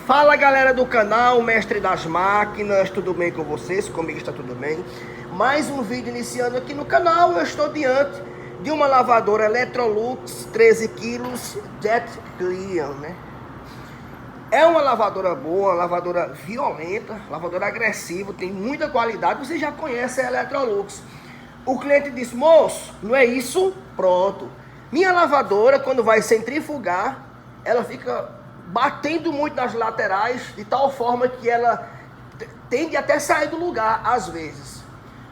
Fala galera do canal Mestre das Máquinas, tudo bem com vocês? Comigo está tudo bem. Mais um vídeo iniciando aqui no canal. Eu estou diante de uma lavadora Electrolux 13 kg Jet Clean, né? É uma lavadora boa, uma lavadora violenta, lavadora agressiva, tem muita qualidade. Você já conhece a Electrolux. O cliente disse: moço, não é isso? Pronto. Minha lavadora, quando vai centrifugar, ela fica batendo muito nas laterais, de tal forma que ela tende até sair do lugar, às vezes.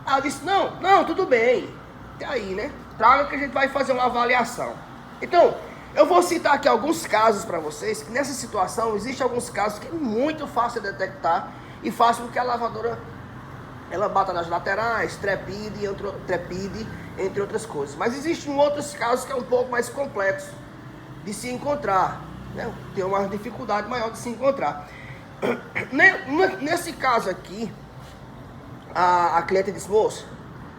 Aí eu disse: não, tudo bem. E aí, né? Traga que a gente vai fazer uma avaliação. Então, eu vou citar aqui alguns casos para vocês, que nessa situação, existem alguns casos que é muito fácil de detectar e fácil com que a lavadora ela bata nas laterais, trepide, entre outras coisas. Mas existem outros casos que é um pouco mais complexo de se encontrar, né? Tem uma dificuldade maior de se encontrar. Nesse caso aqui, a cliente disse: moço,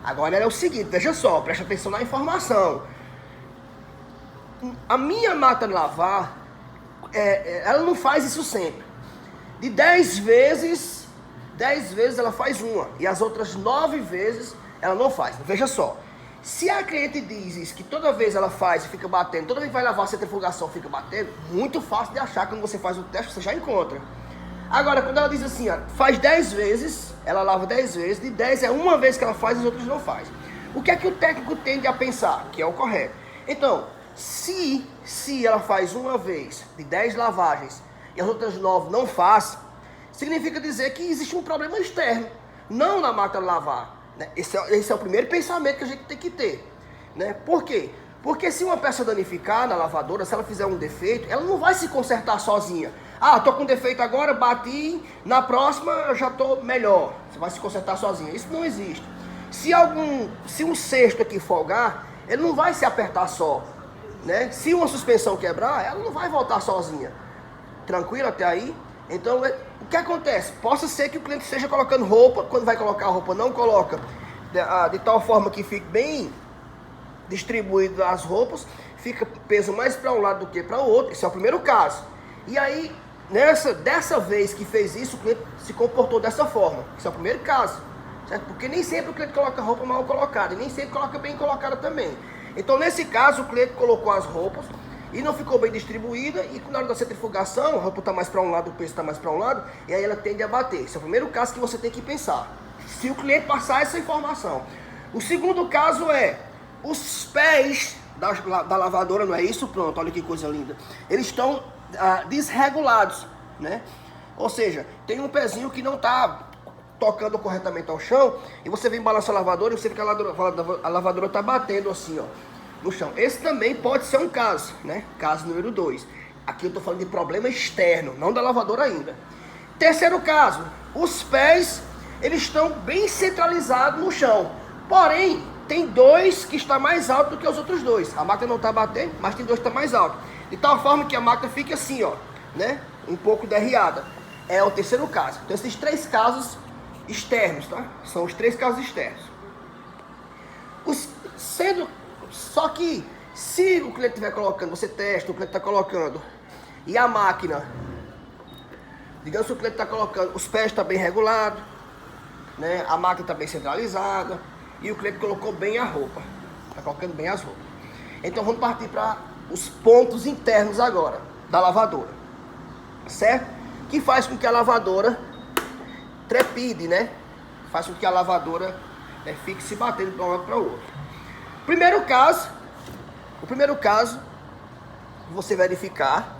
agora é o seguinte, veja só, preste atenção na informação. A minha máquina de lavar, ela não faz isso sempre. De 10 vezes ela faz uma, e as outras 9 vezes ela não faz. Veja só, se a cliente diz isso, que toda vez ela faz e fica batendo, toda vez que vai lavar a centrifugação fica batendo, muito fácil de achar. Quando você faz o teste, você já encontra. Agora, quando ela diz assim, ó, faz 10 vezes, ela lava 10 vezes, de 10 é uma vez que ela faz, as outras não faz. O que é que o técnico tende a pensar? Que é o correto. Então, se ela faz uma vez, de 10 lavagens, e as outras 9 não faz, significa dizer que existe um problema externo, não na máquina de lavar. Esse é o primeiro pensamento que a gente tem que ter, né? Por quê? Porque se uma peça danificar na lavadora, se ela fizer um defeito, ela não vai se consertar sozinha. Ah, tô com defeito agora, bati, na próxima eu já tô melhor. Você vai se consertar sozinha. Isso não existe. Se um cesto aqui folgar, ele não vai se apertar só, né? Se uma suspensão quebrar, ela não vai voltar sozinha. Tranquilo até aí? Então, o que acontece? Possa ser que o cliente esteja colocando roupa, quando vai colocar a roupa, não coloca de tal forma que fique bem distribuído as roupas, fica peso mais para um lado do que para o outro. Esse é o primeiro caso. E aí, dessa vez que fez isso, o cliente se comportou dessa forma. Esse é o primeiro caso, certo? Porque nem sempre o cliente coloca roupa mal colocada, e nem sempre coloca bem colocada também. Então, nesse caso, o cliente colocou as roupas e não ficou bem distribuída, e na hora da centrifugação, a roupa está mais para um lado, o peso está mais para um lado, e aí ela tende a bater. Esse é o primeiro caso que você tem que pensar, se o cliente passar essa informação. O segundo caso é, os pés da lavadora, não é isso? Pronto, olha que coisa linda. Eles estão desregulados, né? Ou seja, tem um pezinho que não está tocando corretamente ao chão, e você vem balançar a lavadora, e você vê que a lavadora está batendo assim, ó, no chão. Esse também pode ser um caso, né? Caso número 2. Aqui eu estou falando de problema externo, não da lavadora ainda. Terceiro caso, os pés, eles estão bem centralizados no chão. Porém, tem 2 que está mais alto do que os outros 2. A máquina não está batendo, mas tem 2 que está mais alto. De tal forma que a máquina fica assim, ó, né? Um pouco derriada. É o terceiro caso. Então, esses 3 casos externos, tá? São os 3 casos externos. Só que, se o cliente estiver colocando, você testa, o cliente está colocando, e a máquina, digamos que o cliente está colocando, os pés estão bem regulados, né? A máquina está bem centralizada, e o cliente colocou bem a roupa, está colocando bem as roupas. Então vamos partir para os pontos internos agora, da lavadora, certo? Que faz com que a lavadora trepide, né? Faz com que a lavadora fique se batendo de um lado para o outro. O primeiro caso, você verificar,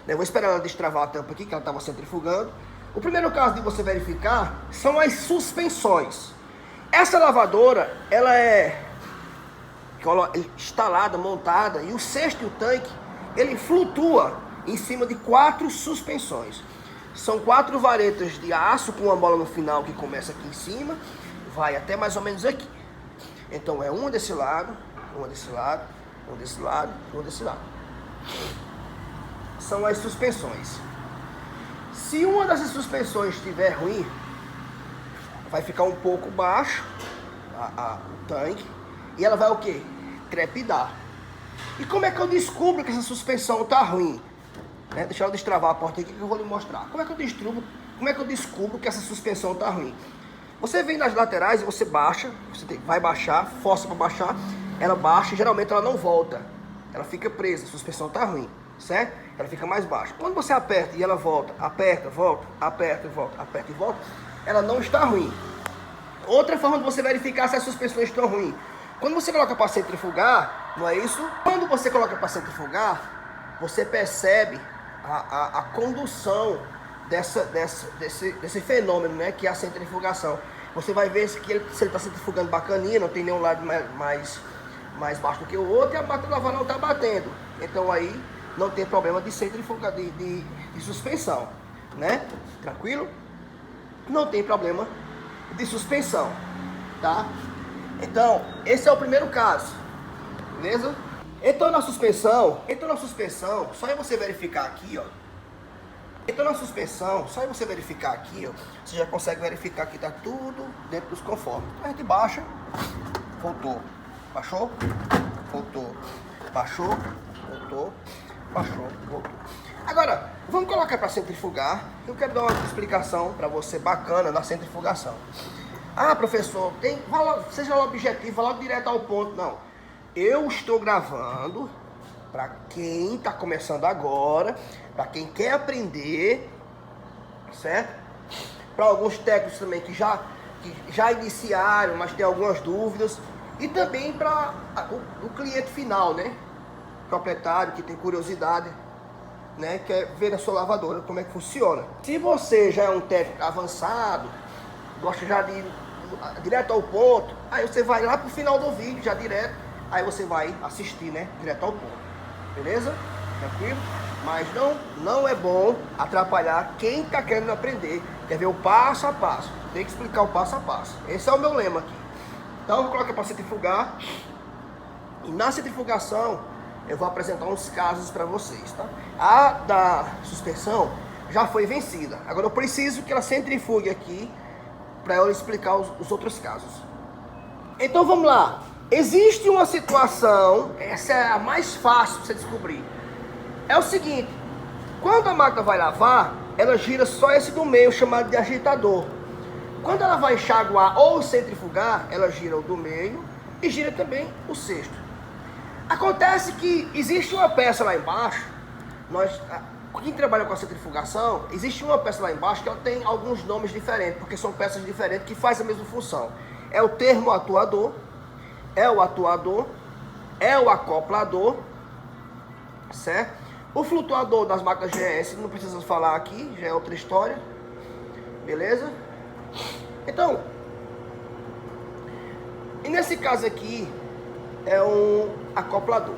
né? Vou esperar ela destravar a tampa aqui, que ela estava centrifugando. O primeiro caso de você verificar são as suspensões. Essa lavadora, ela é instalada, montada, e o cesto e o tanque, ele flutua em cima de 4 suspensões. São 4 varetas de aço com uma bola no final que começa aqui em cima, vai até mais ou menos aqui. Então é uma desse lado, uma desse lado, uma desse lado, uma desse lado. São as suspensões. Se uma dessas suspensões estiver ruim, vai ficar um pouco baixo o tanque, e ela vai o quê? Trepidar. E como é que eu descubro que essa suspensão está ruim? né? Deixa eu destravar a porta aqui que eu vou lhe mostrar. Como é que eu descubro que essa suspensão está ruim? Você vem nas laterais e você baixa, vai baixar, força para baixar, ela baixa e geralmente ela não volta. Ela fica presa, a suspensão está ruim, certo? Ela fica mais baixa. Quando você aperta e ela volta, aperta, volta, aperta e volta, aperta e volta, ela não está ruim. Outra forma de você verificar se as suspensões estão ruins. Quando você coloca para centrifugar, não é isso? Quando você coloca para centrifugar, você percebe a condução desse fenômeno, né, que é a centrifugação. Você vai ver se ele está centrifugando bacaninha, não tem nenhum lado mais baixo do que o outro, e a máquina de lavar não está batendo. Então aí não tem problema de centrifuga, de suspensão, né? Tranquilo? Não tem problema de suspensão, tá? Então, esse é o primeiro caso, beleza? Então na suspensão, só é você verificar aqui, ó. Então na suspensão, só é você verificar aqui, ó. Você já consegue verificar que tá tudo dentro dos conformes. Então a gente baixa, voltou, baixou, voltou, baixou, voltou, baixou, voltou. Agora, vamos colocar para centrifugar. Eu quero dar uma explicação para você bacana na centrifugação. Ah, professor, seja objetivo, vá logo direto ao ponto. Não, eu estou gravando para quem está começando agora, para quem quer aprender, certo? Para alguns técnicos também que já iniciaram, mas tem algumas dúvidas. E também para o cliente final, né? Proprietário que tem curiosidade, né? Quer ver a sua lavadora, como é que funciona. Se você já é um técnico avançado, gosta já de ir direto ao ponto, aí você vai lá pro final do vídeo, já direto, aí você vai assistir, né? Direto ao ponto. Beleza? Tranquilo? Mas não é bom atrapalhar quem está querendo aprender. Quer ver o passo a passo. Tem que explicar o passo a passo. Esse é o meu lema aqui. Então eu vou colocar para centrifugar. E na centrifugação eu vou apresentar uns casos para vocês, tá? A da suspensão já foi vencida. Agora eu preciso que ela centrifugue aqui para eu explicar os outros casos. Então vamos lá. Existe uma situação, essa é a mais fácil de você descobrir. É o seguinte, quando a máquina vai lavar, ela gira só esse do meio, chamado de agitador. Quando ela vai enxaguar ou centrifugar, ela gira o do meio e gira também o cesto. Acontece que existe uma peça lá embaixo, quem trabalha com a centrifugação, existe uma peça lá embaixo que ela tem alguns nomes diferentes, porque são peças diferentes que fazem a mesma função. É o termoatuador, é o atuador, é o acoplador, certo? O flutuador das máquinas GS, não precisamos falar aqui, já é outra história, beleza? Então, e nesse caso aqui, é um acoplador.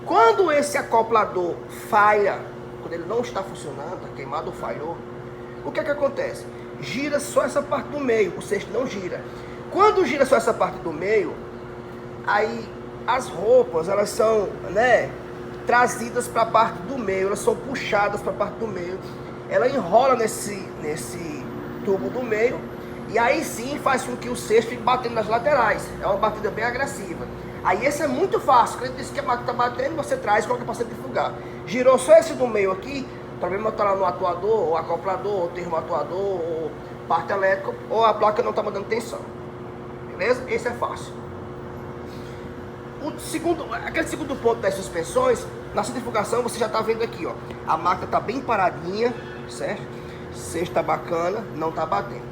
Quando esse acoplador falha, quando ele não está funcionando, está queimado ou falhou, o que é que acontece? Gira só essa parte do meio, o cesto não gira. Quando gira só essa parte do meio, aí as roupas, elas são, né, trazidas para a parte do meio, elas são puxadas para a parte do meio. Ela enrola nesse tubo do meio e aí sim faz com que o cesto fique batendo nas laterais. É uma batida bem agressiva. Aí esse é muito fácil. Quando ele diz que a máquina está batendo, você traz e coloca para centrifugar. Girou só esse do meio aqui, o problema está lá no atuador, ou acoplador, ou termoatuador, ou parte elétrica, ou a placa não está mandando tensão. Beleza? Esse é fácil. Aquele segundo ponto das suspensões, na centrifugação você já está vendo aqui, ó. A máquina está bem paradinha, certo? Cesto está bacana, não está batendo.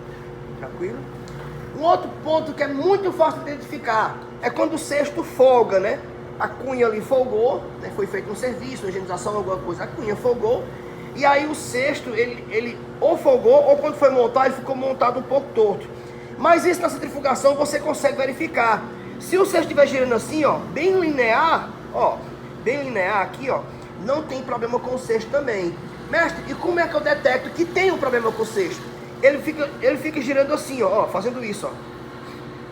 Tranquilo? Um outro ponto que é muito fácil de identificar é quando o cesto folga, né? A cunha ali folgou, né? Foi feito um serviço, uma higienização, alguma coisa, a cunha folgou. E aí o cesto, ele ou folgou, ou quando foi montado, ele ficou montado um pouco torto. Mas isso na centrifugação você consegue verificar. Se o cesto estiver girando assim, ó, bem linear aqui, ó, não tem problema com o cesto também. Mestre, e como é que eu detecto que tem um problema com o cesto? Ele fica girando assim, ó, fazendo isso, ó.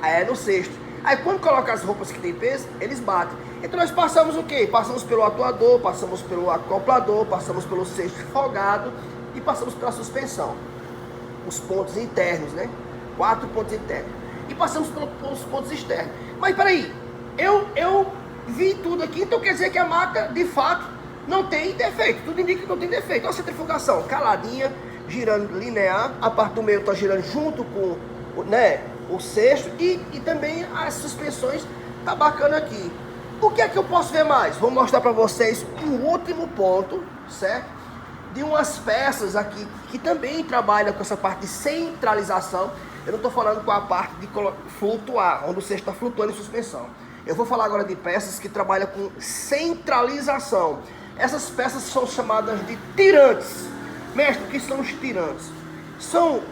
Aí é no cesto. Aí quando coloca as roupas que tem peso, eles batem. Então nós passamos o quê? Passamos pelo atuador, passamos pelo acoplador, passamos pelo cesto folgado e passamos pela suspensão. Os pontos internos, né? 4 pontos internos. E passamos pelos pontos externos. Mas peraí, eu vi tudo aqui, então quer dizer que a máquina, de fato, não tem defeito, tudo indica que não tem defeito. Olha a centrifugação, caladinha, girando linear, a parte do meio está girando junto com, né, o cesto e também as suspensões, tá bacana aqui. O que é que eu posso ver mais? Vou mostrar para vocês um último ponto, certo? De umas peças aqui que também trabalham com essa parte de centralização. Eu não estou falando com a parte de flutuar, onde o cesto está flutuando em suspensão. Eu vou falar agora de peças que trabalham com centralização. Essas peças são chamadas de tirantes. Mestre, o que são os tirantes? São,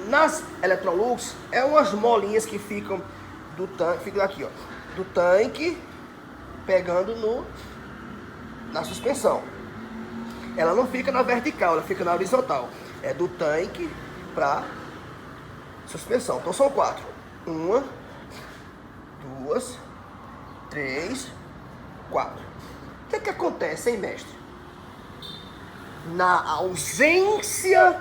nas Electrolux, umas molinhas que ficam do tanque, ficam aqui, ó, do tanque, pegando na suspensão. Ela não fica na vertical, ela fica na horizontal. É do tanque para suspensão. Então são 4. 1, 2, 3, 4. O que acontece, hein, mestre? Na ausência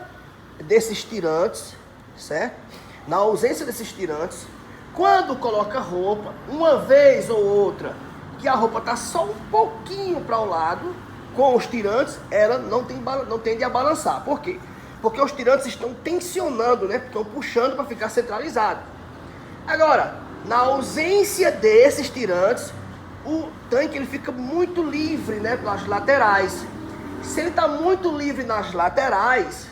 desses tirantes, certo? Na ausência desses tirantes, quando coloca roupa, uma vez ou outra, que a roupa está só um pouquinho para o lado, com os tirantes, ela não tende a balançar. Por quê? Porque os tirantes estão tensionando, né? Estão puxando para ficar centralizado. Agora, na ausência desses tirantes, o tanque ele fica muito livre, né, nas laterais. Se ele está muito livre nas laterais,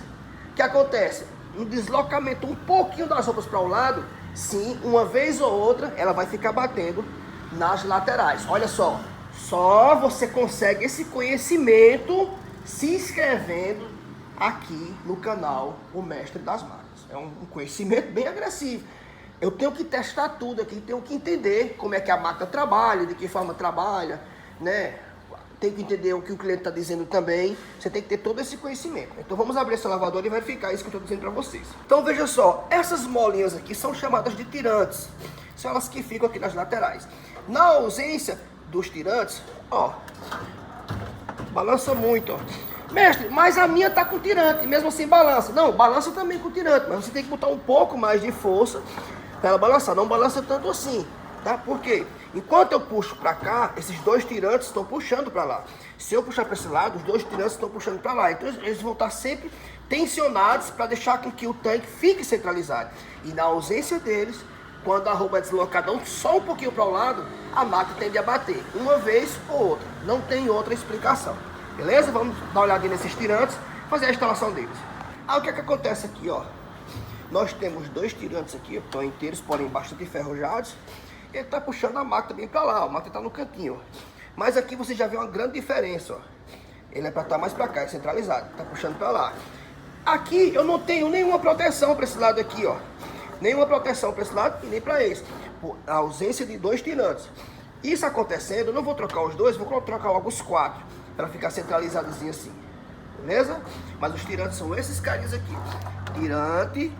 o que acontece? Um deslocamento um pouquinho das roupas para o lado, sim, uma vez ou outra, ela vai ficar batendo nas laterais. Olha só, só você consegue esse conhecimento se inscrevendo aqui no canal O Mestre das Máquinas. É um conhecimento bem agressivo. Eu tenho que testar tudo aqui, tenho que entender como é que a máquina trabalha, de que forma trabalha, né? Tem que entender o que o cliente está dizendo também. Você tem que ter todo esse conhecimento. Então vamos abrir essa lavadora e verificar isso que eu estou dizendo para vocês. Então veja só, essas molinhas aqui são chamadas de tirantes. São elas que ficam aqui nas laterais. Na ausência dos tirantes, ó, balança muito, ó. Mestre, mas a minha tá com tirante, mesmo assim balança. Não, balança também com tirante, mas você tem que botar um pouco mais de força para ela balançar. Não balança tanto assim, tá? Por quê? Enquanto eu puxo para cá, esses dois tirantes estão puxando para lá. Se eu puxar para esse lado, os dois tirantes estão puxando para lá. Então eles vão estar sempre tensionados para deixar com que o tanque fique centralizado. E na ausência deles, quando a roupa é deslocada só um pouquinho para o lado, a máquina tende a bater, uma vez ou outra. Não tem outra explicação. Beleza? Vamos dar uma olhadinha nesses tirantes, fazer a instalação deles. Aí o que é que acontece aqui, ó? Nós temos dois tirantes aqui, estão inteiros, porém bastante enferrujados. Ele está puxando a máquina bem para lá, ó. A máquina está no cantinho, ó. Mas aqui você já vê uma grande diferença, ó. Ele é para estar mais para cá, é centralizado, está puxando para lá. Aqui eu não tenho nenhuma proteção para esse lado aqui, ó. Nenhuma proteção para esse lado e nem para esse. Por ausência de dois tirantes. Isso acontecendo, eu não vou trocar os dois, vou trocar logo os 4. Para ficar centralizadozinho assim. Beleza? Mas os tirantes são esses carinhas aqui. Tirante,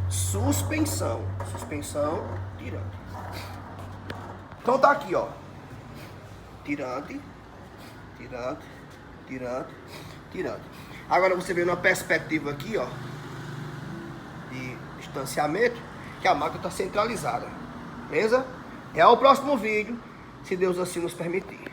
suspensão. Suspensão, tirante. Então tá aqui, ó. Tirante, tirante, tirante, tirante. Agora você vê numa perspectiva aqui, ó, de distanciamento, que a máquina está centralizada. Beleza? É o próximo vídeo, se Deus assim nos permitir.